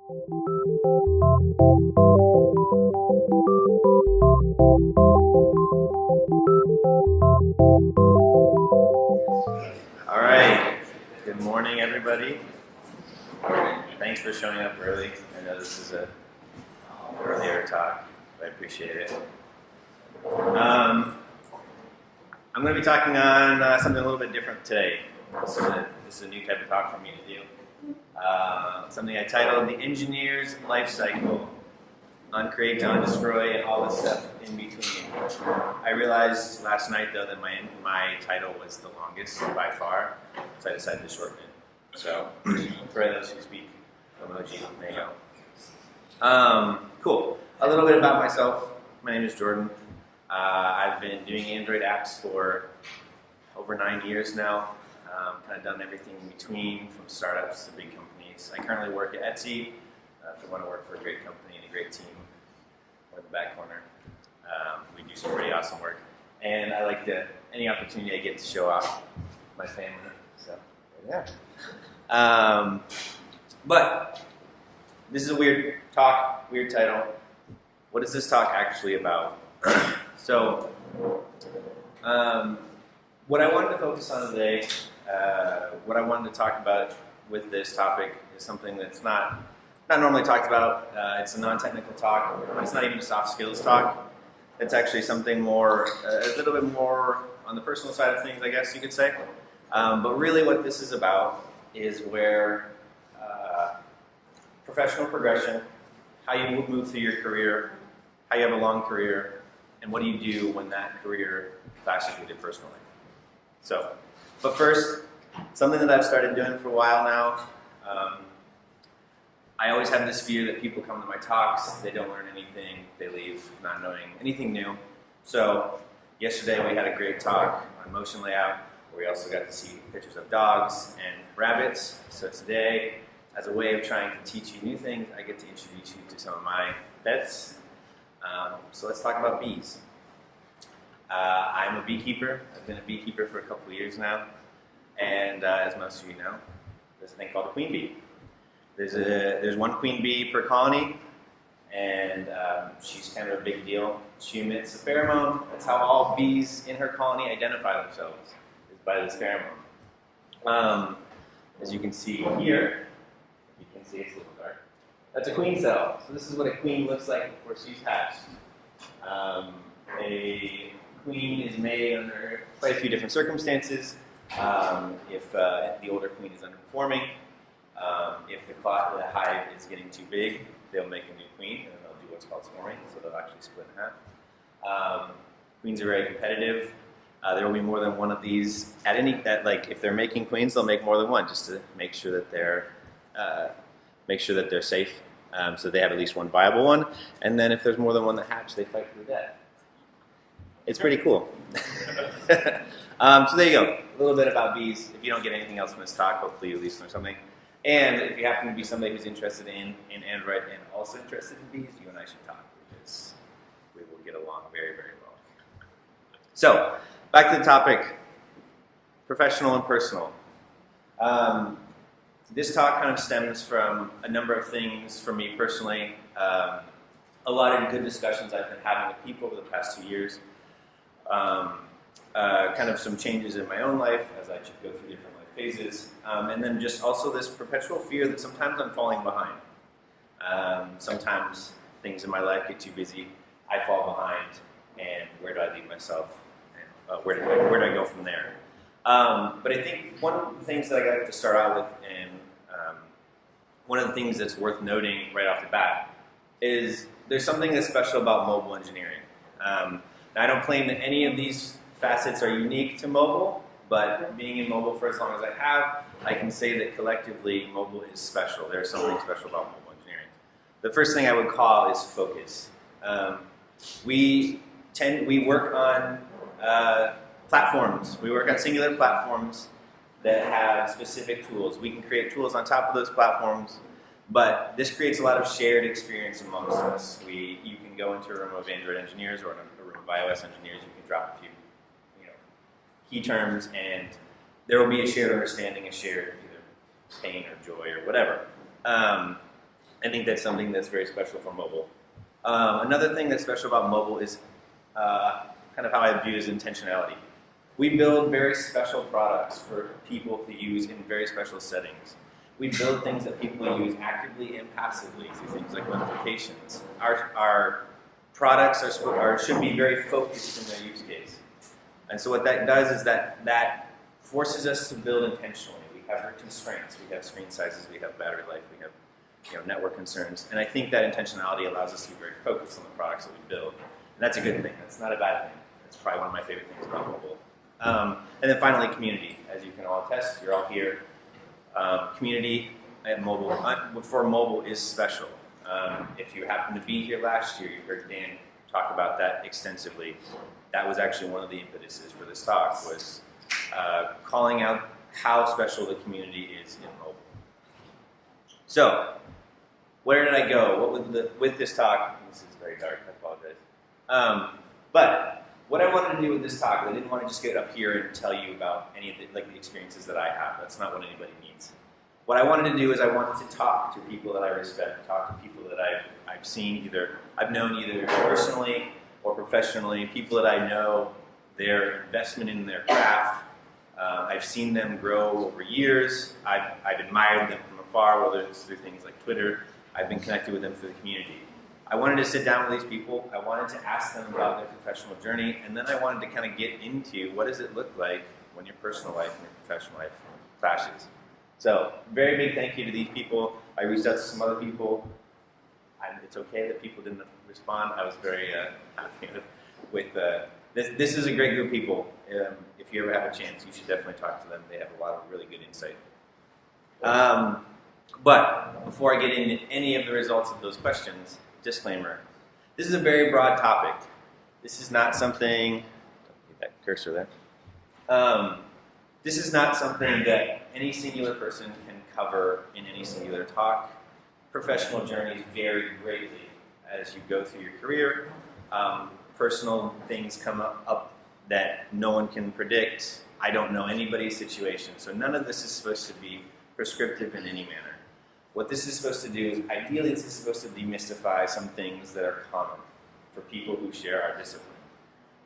All right. Good morning, everybody. Thanks for showing up early. I know this is an earlier talk, but I appreciate it. I'm going to be talking on something a little bit different today. So this is a new type of talk for me to do. Something I titled The Engineer's Lifecycle. Uncreate, undestroy, and all this stuff in between. I realized last night, though, that my title was the longest by far, so I decided to shorten it. So, for those who speak emoji, there you go. Cool. A little bit about myself. My name is Jordan. I've been doing Android apps for over 9 years now. Kind of done everything in between, from startups to big companies. I currently work at Etsy. If you want to work for a great company and a great team, or the back corner, we do some pretty awesome work. And I like any opportunity I get to show off my family. So, yeah. But this is a weird talk, weird title. What is this talk actually about? So, what I wanted to focus on today, what I wanted to talk about with this topic is something that's not normally talked about. It's a non-technical talk. It's not even a soft skills talk. It's actually something more, a little bit more on the personal side of things, I guess you could say. But really what this is about is where professional progression, how you move through your career, how you have a long career, and what do you do when that career clashes with your personal life. So, but first, something that I've started doing for a while now. I always have this fear that people come to my talks, they don't learn anything, they leave not knowing anything new. So yesterday we had a great talk on motion layout, where we also got to see pictures of dogs and rabbits. So today, as a way of trying to teach you new things, I get to introduce you to some of my pets. So let's talk about bees. I'm a beekeeper. I've been a beekeeper for a couple of years now. And as most of you know, there's a thing called a queen bee. There's one queen bee per colony, and she's kind of a big deal. She emits a pheromone. That's how all bees in her colony identify themselves, is by this pheromone. As you can see here, you can see it's a little dark. That's a queen cell. So this is what a queen looks like before she's hatched. A queen is made under quite a few different circumstances. If the older queen is underperforming, if the hive is getting too big, they'll make a new queen, and then they'll do what's called swarming, so they'll actually split in half. Queens are very competitive. There will be more than one of these if they're making queens, they'll make more than one, just to make sure that they're safe, so they have at least one viable one. And then if there's more than one that hatch, they fight to the death. It's pretty cool. So there you go. A little bit about bees. If you don't get anything else from this talk, hopefully you at least learn something. And if you happen to be somebody who's interested in Android and also interested in bees, you and I should talk, because we will get along very, very well. So, back to the topic, professional and personal. This talk kind of stems from a number of things for me personally. A lot of good discussions I've been having with people over the past 2 years. Kind of some changes in my own life as I go through different life phases, and then just also this perpetual fear that sometimes I'm falling behind. Sometimes things in my life get too busy, I fall behind, and where do I leave myself? And, where do I go from there? But I think one of the things that I got to start out with, and one of the things that's worth noting right off the bat, is there's something that's special about mobile engineering. Now, I don't claim that any of these facets are unique to mobile, but being in mobile for as long as I have, I can say that collectively mobile is special. There's something special about mobile engineering. The first thing I would call is focus. We work on platforms. We work on singular platforms that have specific tools. We can create tools on top of those platforms, but this creates a lot of shared experience amongst us. You can go into a room of Android engineers or a room of iOS engineers. You can drop a few key terms, and there will be a shared understanding, a shared either pain or joy or whatever. I think that's something that's very special for mobile. Another thing that's special about mobile is kind of how I view as intentionality. We build very special products for people to use in very special settings. We build things that people use actively and passively through things like notifications. Our products should be very focused in their use case. And so what that does is that forces us to build intentionally. We have constraints. We have screen sizes. We have battery life. We have network concerns. And I think that intentionality allows us to be very focused on the products that we build. And that's a good thing. That's not a bad thing. That's probably one of my favorite things about mobile. And then finally, community. As you can all attest, you're all here. Community at mobile, for mobile, is special. If you happened to be here last year, you heard Dan talk about that extensively. That was actually one of the impetuses for this talk, was calling out how special the community is in mobile. So, where did I go? With this talk? This is very dark, I apologize. But what I wanted to do with this talk, I didn't want to just get up here and tell you about any of the experiences that I have. That's not what anybody needs. What I wanted to do is I wanted to talk to people that I respect, talk to people that I've seen I've known either personally or professionally, people that I know their investment in their craft. I've seen them grow over years. I've admired them from afar, whether it's through things like Twitter. I've been connected with them through the community. I wanted to sit down with these people. I wanted to ask them about their professional journey, and then I wanted to kind of get into what does it look like when your personal life and your professional life clashes. So, very big thank you to these people. I reached out to some other people. It's okay that people didn't respond. I was very happy with this is a great group of people. If you ever have a chance, you should definitely talk to them. They have a lot of really good insight. But before I get into any of the results of those questions, disclaimer. This is a very broad topic. This is not something, don't need that cursor there. This is not something that any singular person can cover in any singular talk. Professional journeys vary greatly as you go through your career. Personal things come up that no one can predict. I don't know anybody's situation, so none of this is supposed to be prescriptive in any manner. What this is supposed to do is, ideally, this is supposed to demystify some things that are common for people who share our discipline.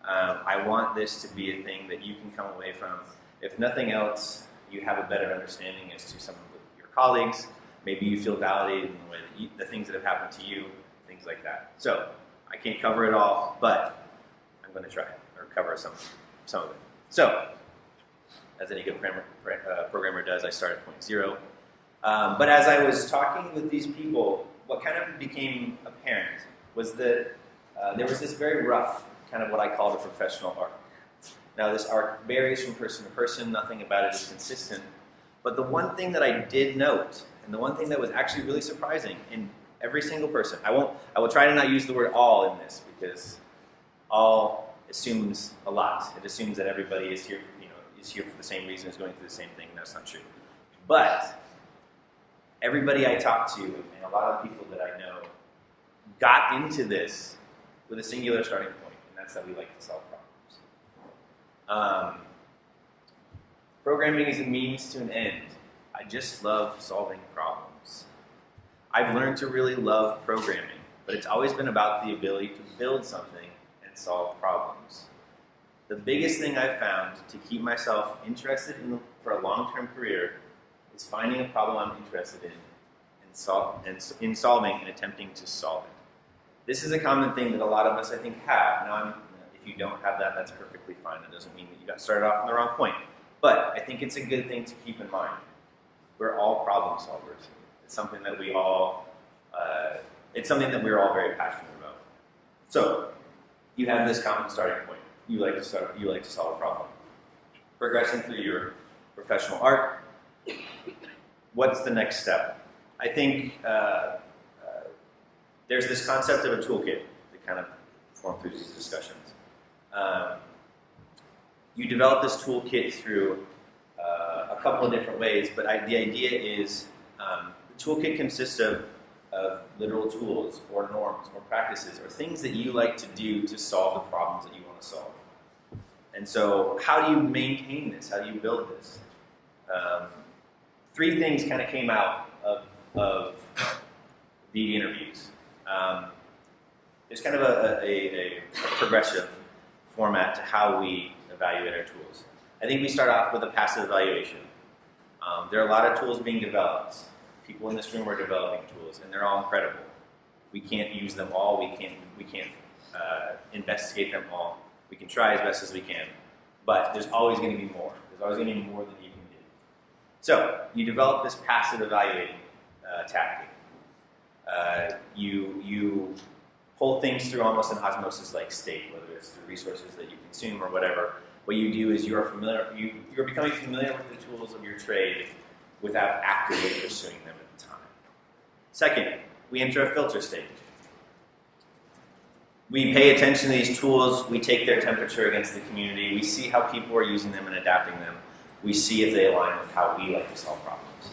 I want this to be a thing that you can come away from. If nothing else, you have a better understanding as to some of your colleagues. Maybe you feel validated in the way that the things that have happened to you, things like that. So, I can't cover it all, but I'm going to try or cover some of it. So, as any good programmer does, I start at point zero. But as I was talking with these people, what kind of became apparent was that there was this very rough, kind of what I call the professional arc. Now, this arc varies from person to person. Nothing about it is consistent. But the one thing that I did note, and the one thing that was actually really surprising in every single person, I will try to not use the word all in this, because all assumes a lot. It assumes that everybody is here, is here for the same reason, is going through the same thing, and that's not true. But everybody I talked to, and a lot of people that I know, got into this with a singular starting point, and that's that we like to solve problems. Programming is a means to an end. I just love solving problems. I've learned to really love programming, but it's always been about the ability to build something and solve problems. The biggest thing I've found to keep myself interested for a long-term career is finding a problem I'm interested in solving and attempting to solve it. This is a common thing that a lot of us, I think, have. Now, if you don't have that, that's perfectly fine. That doesn't mean that you got started off on the wrong point. But I think it's a good thing to keep in mind. We're all problem solvers. It's something that we're all very passionate about. So, you have this common starting point. You like to solve a problem. Progressing through your professional arc. What's the next step? I think there's this concept of a toolkit that kind of formed through these discussions. You develop this toolkit through a couple of different ways, but the idea is the toolkit consists of literal tools or norms or practices or things that you like to do to solve the problems that you want to solve. And so how do you maintain this? How do you build this? Three things kind of came out of the interviews. There's kind of a progressive format to how we evaluate our tools. I think we start off with a passive evaluation. There are a lot of tools being developed. People in this room are developing tools, and they're all incredible. We can't use them all. We can't investigate them all. We can try as best as we can, but there's always going to be more. There's always going to be more than you can do. So you develop this passive evaluating tactic. You pull things through almost an osmosis-like state, whether it's through resources that you consume or whatever. What you do is you're becoming familiar with the tools of your trade without actively pursuing them at the time. Second, we enter a filter stage. We pay attention to these tools, we take their temperature against the community, we see how people are using them and adapting them, we see if they align with how we like to solve problems.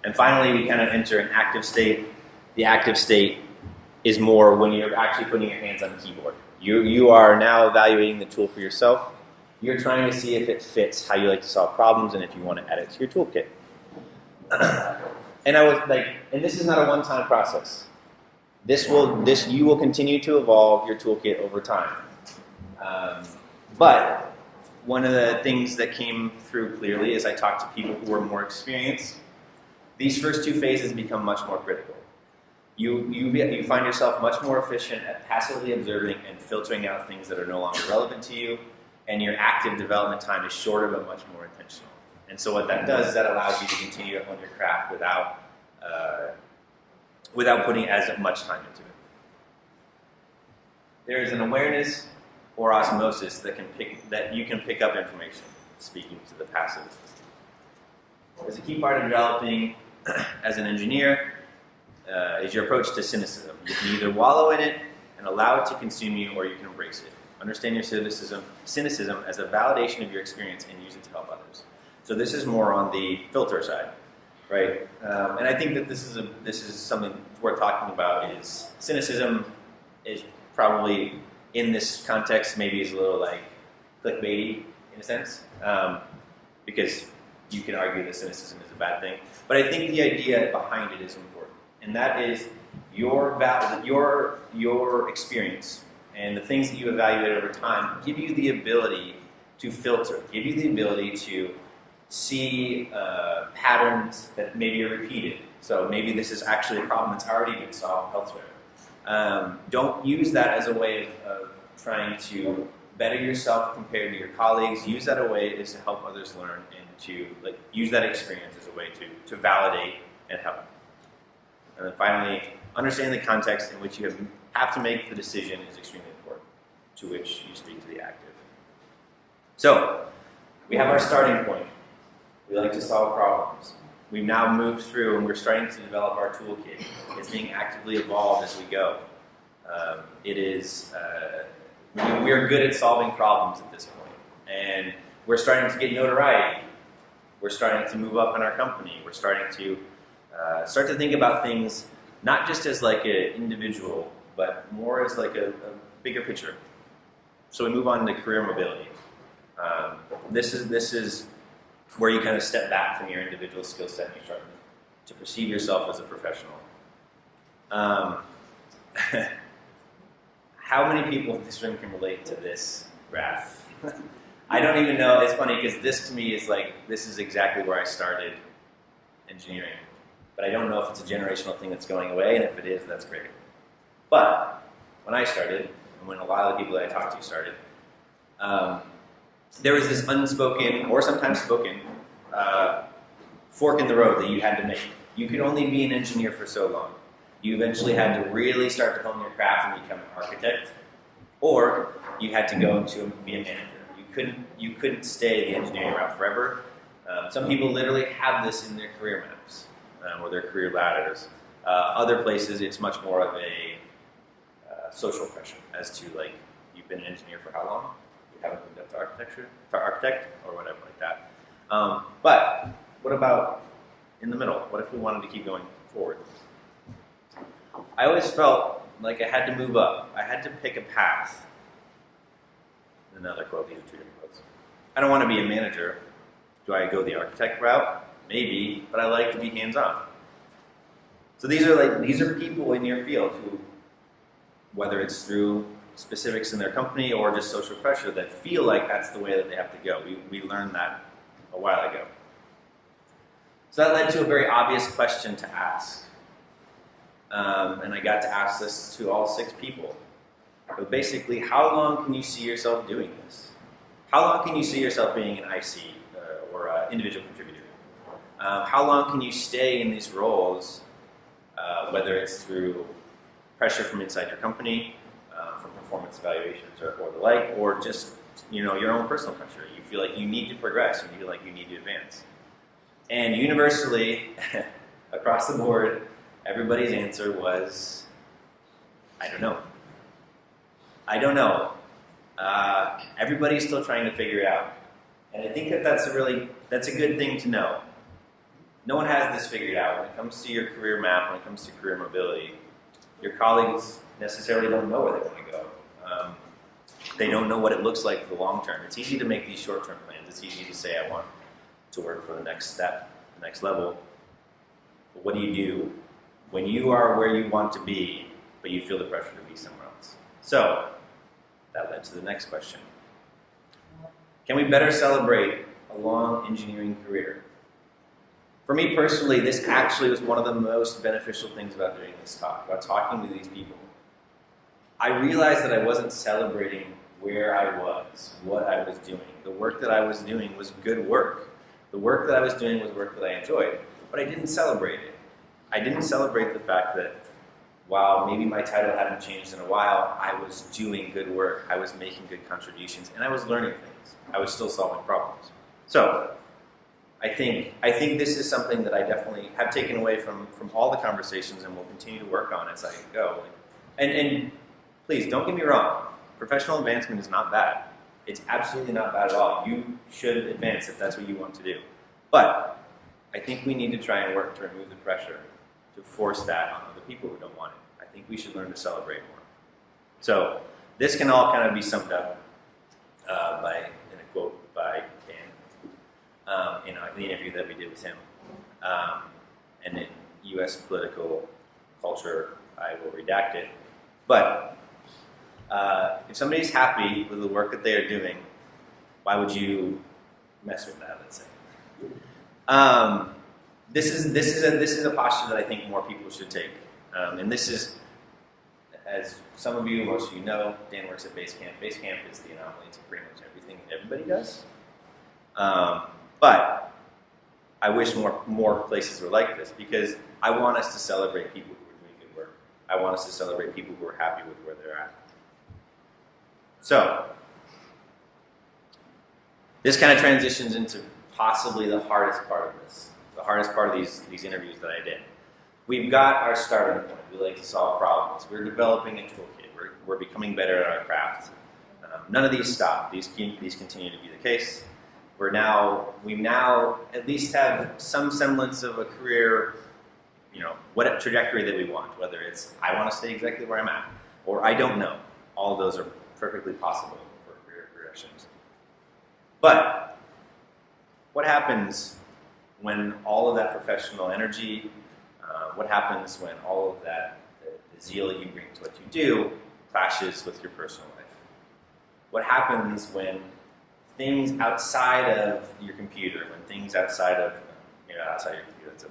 And finally, we kind of enter an active state. The active state is more when you're actually putting your hands on the keyboard. You are now evaluating the tool for yourself. You're trying to see if it fits how you like to solve problems and if you want to add it to your toolkit. And this is not a one-time process. You will continue to evolve your toolkit over time. But one of the things that came through clearly as I talked to people who were more experienced, these first two phases become much more critical. You find yourself much more efficient at passively observing and filtering out things that are no longer relevant to you, and your active development time is shorter but much more intentional. And so what that does is that allows you to continue to hone your craft without putting as much time into it. There is an awareness or osmosis that you can pick up information, speaking to the passive. There's a key part of developing as an engineer is your approach to cynicism. You can either wallow in it and allow it to consume you, or you can embrace it. Understand your cynicism as a validation of your experience and use it to help others. So this is more on the filter side, right? And I think that this is something worth talking about. Is cynicism is probably in this context maybe is a little like clickbaity in a sense, because you can argue that cynicism is a bad thing. But I think the idea behind it is important, and that is your experience and the things that you evaluate over time give you the ability to filter, give you the ability to see patterns that maybe are repeated. So maybe this is actually a problem that's already been solved elsewhere. Don't use that as a way of trying to better yourself compared to your colleagues. Use that a way is to help others learn and to use that experience as a way to validate and help. And then finally, understanding the context in which you have to make the decision is extremely important, to which you speak to the active. So, we have our starting point. We like to solve problems. We've now moved through and we're starting to develop our toolkit. It's being actively evolved as we go. We're good at solving problems at this point. And we're starting to get notoriety. We're starting to move up in our company. We're starting to start to think about things not just as like an individual, but more as like a bigger picture. So we move on to career mobility. This is where you kind of step back from your individual skill set and you start to perceive yourself as a professional. How many people in this room can relate to this graph? I don't even know. It's funny because this to me is like, this is exactly where I started engineering. But I don't know if it's a generational thing that's going away, and if it is, that's great. But when I started, and when a lot of the people that I talked to started, there was this unspoken, or sometimes spoken, fork in the road that you had to make. You could only be an engineer for so long. You eventually had to really start to hone your craft and become an architect, or you had to go to be a manager. You couldn't stay the engineering route forever. Some people literally have this in their career maps or their career ladders. Other places, it's much more of a social pressure as to like you've been an engineer for how long? You haven't moved up to architect, or whatever like that. But what about in the middle? What if we wanted to keep going forward? I always felt like I had to move up. I had to pick a path. Another quote, these are two different quotes. I don't want to be a manager. Do I go the architect route? Maybe, but I like to be hands-on. So these are people in your field who, whether it's through specifics in their company or just social pressure, that feel like that's the way that they have to go. We learned that a while ago. So that led to a very obvious question to ask. And I got to ask this to all 6 people. But basically, how long can you see yourself doing this? How long can you see yourself being an IC or an individual contributor? How long can you stay in these roles, whether it's through pressure from inside your company, from performance evaluations or the like, or just your own personal pressure? You feel like you need to progress, you feel like you need to advance. And universally, across the board, everybody's answer was, I don't know. I don't know. Everybody's still trying to figure it out. And I think that's a good thing to know. No one has this figured out. When it comes to your career map, when it comes to career mobility, your colleagues necessarily don't know where they want to go. They don't know what it looks like for the long term. It's easy to make these short-term plans. It's easy to say, I want to work for the next step, the next level. But what do you do when you are where you want to be, but you feel the pressure to be somewhere else? So that led to the next question. Can we better celebrate a long engineering career? For me personally, this actually was one of the most beneficial things about doing this talk, about talking to these people. I realized that I wasn't celebrating where I was, what I was doing. The work that I was doing was good work. The work that I was doing was work that I enjoyed, but I didn't celebrate it. I didn't celebrate the fact that while maybe my title hadn't changed in a while, I was doing good work, I was making good contributions, and I was learning things. I was still solving problems. So, I think this is something that I definitely have taken away from all the conversations and will continue to work on as I go. And please, don't get me wrong, professional advancement is not bad. It's absolutely not bad at all. You should advance if that's what you want to do. But I think we need to try and work to remove the pressure to force that on other people who don't want it. I think we should learn to celebrate more. So this can all kind of be summed up in a quote by Dan in the interview that we did with him. And in U.S. political culture, I will redact it. But if somebody's happy with the work that they are doing, why would you mess with that, let's say? This is a posture that I think more people should take. And this is, as some of you, most of you know, Dan works at Basecamp. Basecamp is the anomaly to pretty much everything everybody does. But I wish more places were like this, because I want us to celebrate people who are doing good work. I want us to celebrate people who are happy with where they're at. So, this kind of transitions into possibly the hardest part of this, the hardest part of these interviews that I did. We've got our starting point. We like to solve problems. We're developing a toolkit. We're becoming better at our craft. None of these stop. These continue to be the case. We now at least have some semblance of a career, what trajectory that we want, whether it's I want to stay exactly where I'm at, or I don't know. All of those are perfectly possible for career progressions. But what happens when all of that professional energy, what happens when all of that, the zeal that you bring to what you do, clashes with your personal life? What happens when things outside of your computer, when things outside of, outside your computer,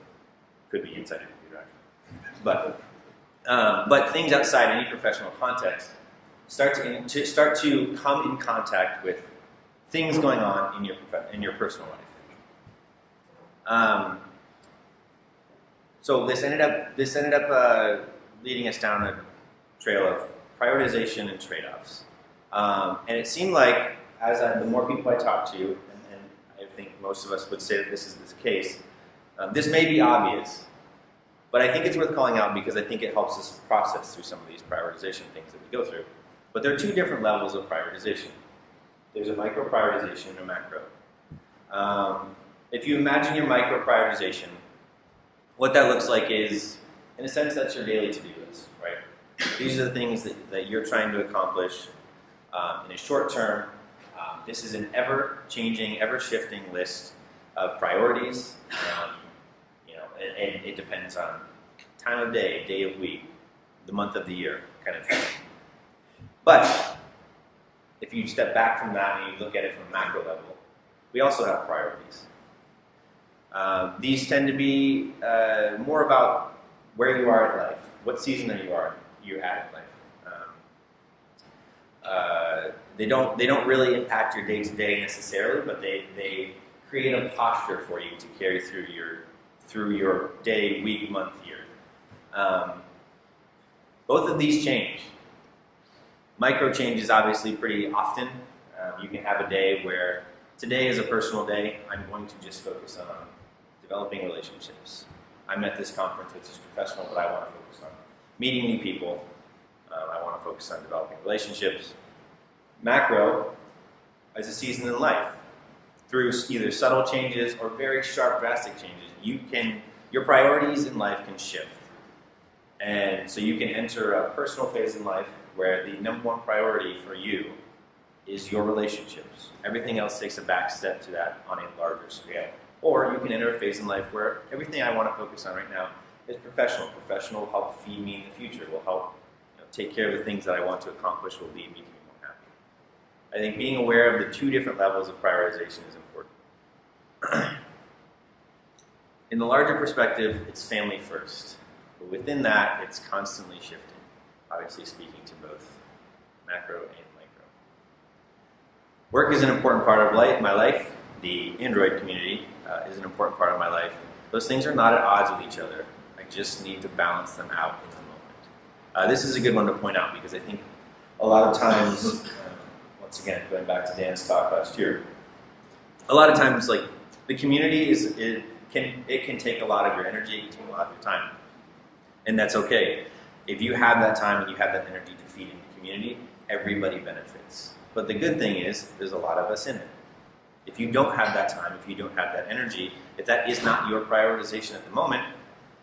could be inside your computer actually, but things outside any professional context start to come in contact with things going on in your personal life. So this ended up leading us down a trail of prioritization and trade-offs. And it seemed like the more people I talked to, and I think most of us would say that this is the case, this may be obvious, but I think it's worth calling out because I think it helps us process through some of these prioritization things that we go through. But there are two different levels of prioritization. There's a micro prioritization and a macro. If you imagine your micro prioritization, what that looks like is, in a sense, that's your daily to-do list, right? These are the things that you're trying to accomplish in a short term. This is an ever-changing, ever-shifting list of priorities. And it depends on time of day of week, the month of the year kind of thing. But if you step back from that and you look at it from a macro level, we also have priorities. These tend to be more about where you are in life. What season you're at in life. They don't really impact your day-to-day necessarily, but they create a posture for you to carry through your day, week, month, year. Both of these change. Micro changes obviously pretty often. You can have a day where today is a personal day. I'm going to just focus on developing relationships. I'm at this conference, which is professional, but I want to focus on meeting new people. I want to focus on developing relationships. Macro is a season in life. Through either subtle changes or very sharp, drastic changes, your priorities in life can shift. And so you can enter a personal phase in life where the number one priority for you is your relationships. Everything else takes a back step to that on a larger scale. Or you can enter a phase in life where everything I want to focus on right now is professional. Professional will help feed me in the future, will help take care of the things that I want to accomplish, will lead me to be more happy. I think being aware of the two different levels of prioritization is important. In the larger perspective, it's family first. But within that, it's constantly shifting. Obviously speaking to both macro and micro. Work is an important part of my life. The Android community is an important part of my life. Those things are not at odds with each other. I just need to balance them out in the moment. This is a good one to point out because I think a lot of times, once again, going back to Dan's talk last year, a lot of times, like, the community it can take a lot of your energy, it can take a lot of your time. And that's okay. If you have that time and you have that energy to feed in the community, everybody benefits. But the good thing is, there's a lot of us in it. If you don't have that time, if you don't have that energy, if that is not your prioritization at the moment,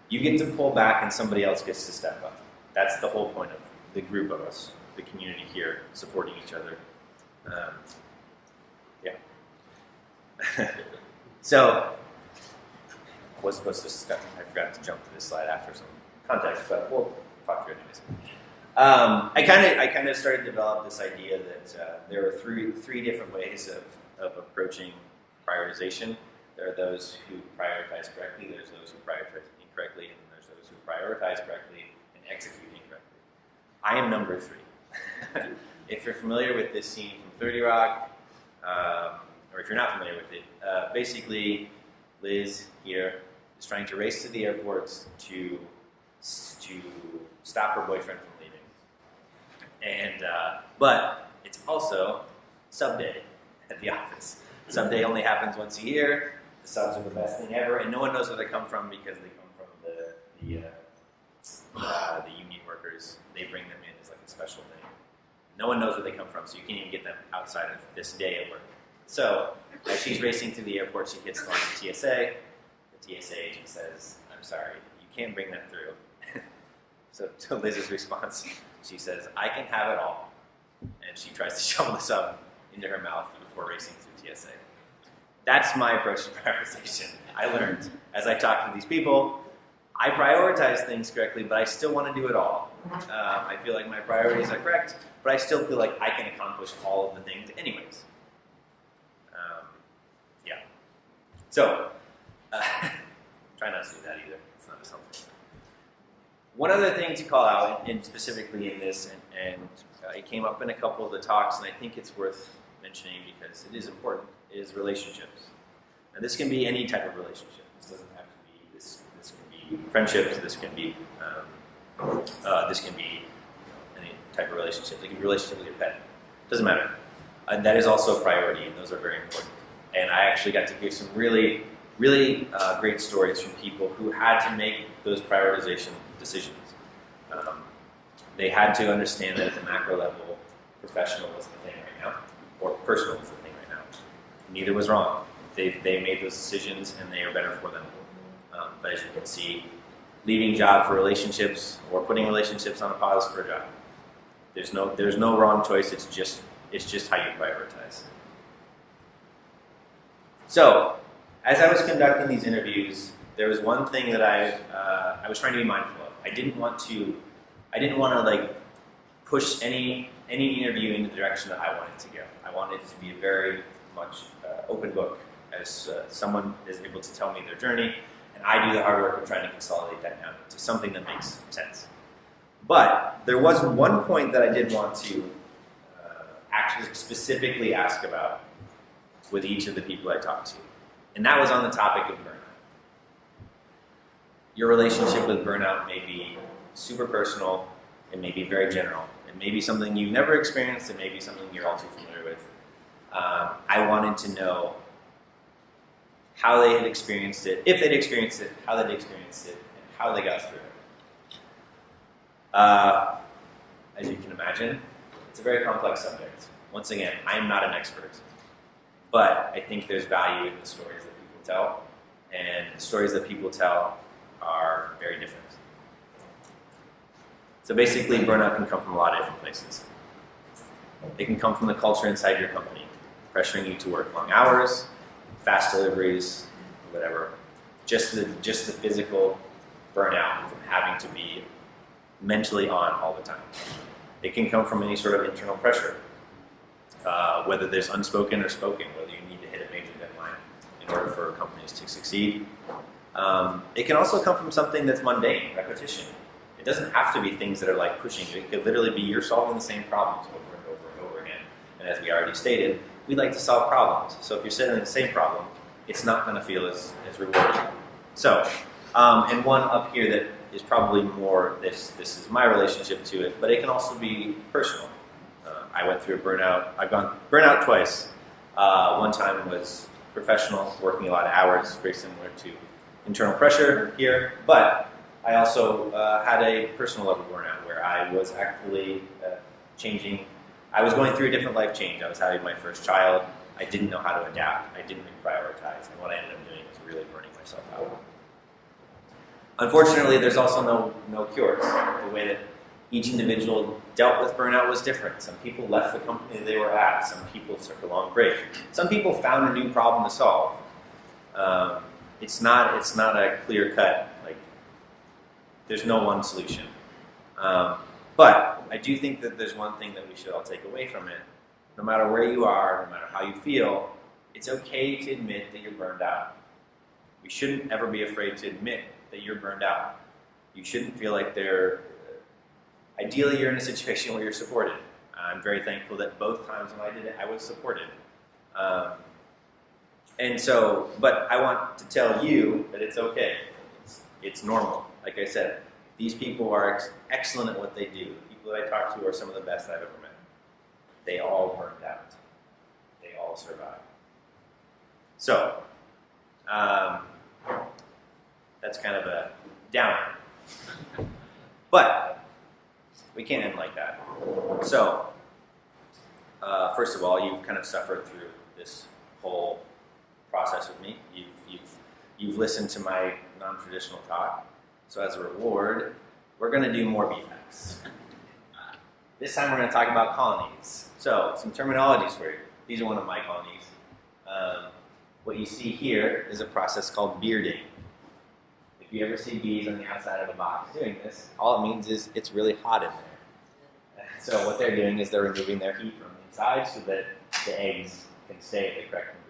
you get to pull back and somebody else gets to step up. That's the whole point of the group of us, the community here, supporting each other. So, I was supposed to I forgot to jump to this slide after some context, but we'll talk through it anyways. I kind of started to develop this idea that there are three different ways of approaching prioritization. There are those who prioritize correctly, there's those who prioritize incorrectly, and there's those who prioritize correctly and execute incorrectly. I am number 3. If you're familiar with this scene from 30 Rock, or if you're not familiar with it, basically Liz here is trying to race to the airport to stop her boyfriend from leaving. And but it's also sub day at the office. Sub day only happens once a year. The subs are the best thing ever, and no one knows where they come from because they come from the union workers. They bring them in as like a special thing. No one knows where they come from, so you can't even get them outside of this day at work. So as she's racing through the airport, she hits the line of TSA. The TSA agent says, "I'm sorry, you can't bring that through." So to Liz's response, she says, "I can have it all." And she tries to shovel the sub into her mouth before racing through TSA. That's my approach to prioritization. I learned as I talked to these people, I prioritize things correctly, but I still want to do it all. I feel like my priorities are correct, but I still feel like I can accomplish all of the things anyways. So, try not to do that either. It's not as helpful. One other thing to call out, and specifically in this, and it came up in a couple of the talks, and I think it's worth mentioning because it is important, is relationships. Now, this can be any type of relationship. This doesn't have to be, this can be friendships, this can be any type of relationship. It can be a relationship with your pet. Doesn't matter. That is also a priority, and those are very important. And I actually got to give some really, really great stories from people who had to make those prioritization decisions. They had to understand that at the macro level, professional was the thing right now, or personal was the thing right now. Neither was wrong. They made those decisions, and they are better for them. But as you can see, leaving job for relationships, or putting relationships on a pause for a job. There's no wrong choice. It's just how you prioritize. So, as I was conducting these interviews, there was one thing that I was trying to be mindful of. I didn't want to like push any interview in the direction that I wanted to go. I wanted it to be a very much open book, as someone is able to tell me their journey, and I do the hard work of trying to consolidate that down to something that makes sense. But there was one point that I did want to actually specifically ask about with each of the people I talked to, and that was on the topic of burnout. Your relationship with burnout may be super personal, it may be very general, it may be something you've never experienced, it may be something you're all too familiar with. I wanted to know how they had experienced it, if they'd experienced it, how they'd experienced it, and how they got through it. As you can imagine, it's a very complex subject. Once again, I am not an expert, but I think there's value in the stories that people tell, and the stories that people tell are very different. So basically, burnout can come from a lot of different places. It can come from the culture inside your company, pressuring you to work long hours, fast deliveries, whatever. Just the physical burnout from having to be mentally on all the time. It can come from any sort of internal pressure, whether there's unspoken or spoken, whether you need to hit a major deadline in order for companies to succeed. It can also come from something that's mundane, repetition. It doesn't have to be things that are like pushing you. It could literally be you're solving the same problems over and over and over again. And as we already stated, we like to solve problems. So if you're sitting in the same problem, it's not going to feel as rewarding. So, and one up here that is probably more, this is my relationship to it, but it can also be personal. I went through a burnout. I've gone burnout twice. One time was professional, working a lot of hours, very similar to internal pressure here, but I also had a personal level burnout where I was actually changing. I was going through a different life change. I was having my first child. I didn't know how to adapt. I didn't prioritize. And what I ended up doing was really burning myself out. Unfortunately, there's also no cures. The way that each individual dealt with burnout was different. Some people left the company they were at. Some people took a long break. Some people found a new problem to solve. It's not a clear cut, like, there's no one solution. But I do think that there's one thing that we should all take away from it. No matter where you are, no matter how you feel, it's okay to admit that you're burned out. We shouldn't ever be afraid to admit that you're burned out. You shouldn't feel like ideally you're in a situation where you're supported. I'm very thankful that both times when I did it, I was supported. But I want to tell you that it's okay. It's normal. Like I said, these people are excellent at what they do. The people that I talk to are some of the best I've ever met. They all burned out. They all survived. So, that's kind of a downer. But we can't end like that. So, first of all, you've kind of suffered through this whole process with me. You've listened to my non-traditional talk. So as a reward, we're going to do more BFACs. This time we're going to talk about colonies. So some terminologies for you. These are one of my colonies. What you see here is a process called bearding. If you ever see bees on the outside of a box doing this, all it means is it's really hot in there. So what they're doing is they're removing their heat from the inside so that the eggs can stay at the correct temperature.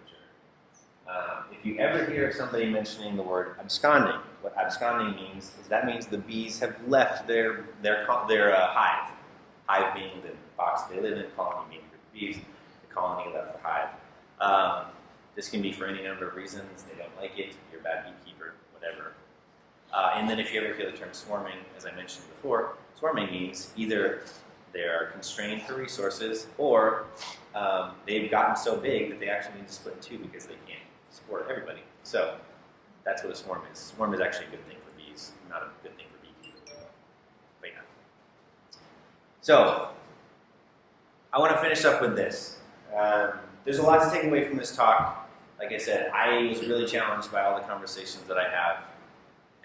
If you ever hear somebody mentioning the word absconding, what absconding means is that means the bees have left their hive. Hive being the box they live in, colony being the bees, the colony left the hive. This can be for any number of reasons. They don't like it, you're a bad beekeeper, whatever. And then if you ever hear the term swarming, as I mentioned before, swarming means either they are constrained for resources or they've gotten so big that they actually need to split in two because they can't support everybody. So that's what a swarm is. A swarm is actually a good thing for bees, not a good thing for beekeepers. But yeah. So I want to finish up with this. There's a lot to take away from this talk. Like I said, I was really challenged by all the conversations that I have.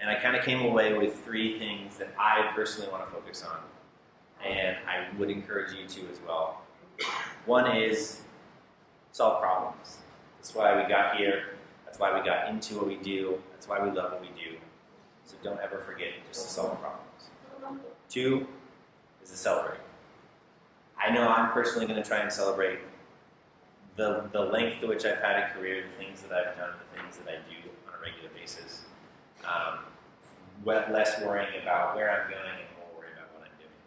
And I kind of came away with 3 things that I personally want to focus on. And I would encourage you to as well. One is solve problems. That's why we got here. That's why we got into what we do. That's why we love what we do. So don't ever forget just to solve problems. 2 is to celebrate. I know I'm personally going to try and celebrate the length to which I've had a career, the things that I've done, the things that I do on a regular basis. Less worrying about where I'm going and more worrying about what I'm doing.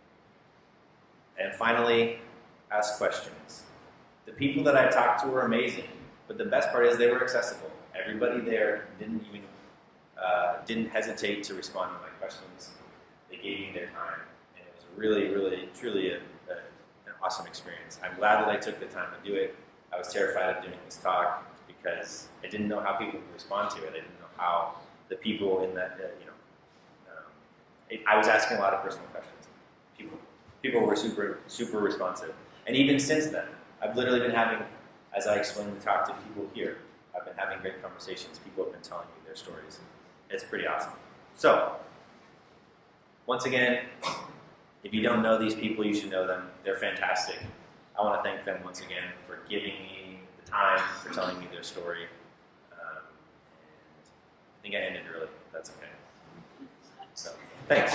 And finally, ask questions. The people that I talked to were amazing, but the best part is they were accessible. Everybody there didn't hesitate to respond to my questions. They gave me their time, and it was really, really, truly an awesome experience. I'm glad that I took the time to do it. I was terrified of doing this talk because I didn't know how people would respond to it. I didn't know how the people in that, I was asking a lot of personal questions. People were super, super responsive. And even since then, I've literally been having, as I explained the talk to people here, I've been having great conversations. People have been telling me their stories. It's pretty awesome. So, once again, if you don't know these people, you should know them. They're fantastic. I want to thank them once again for giving me the time, for telling me their story. And I think I ended early. That's okay. So, thanks.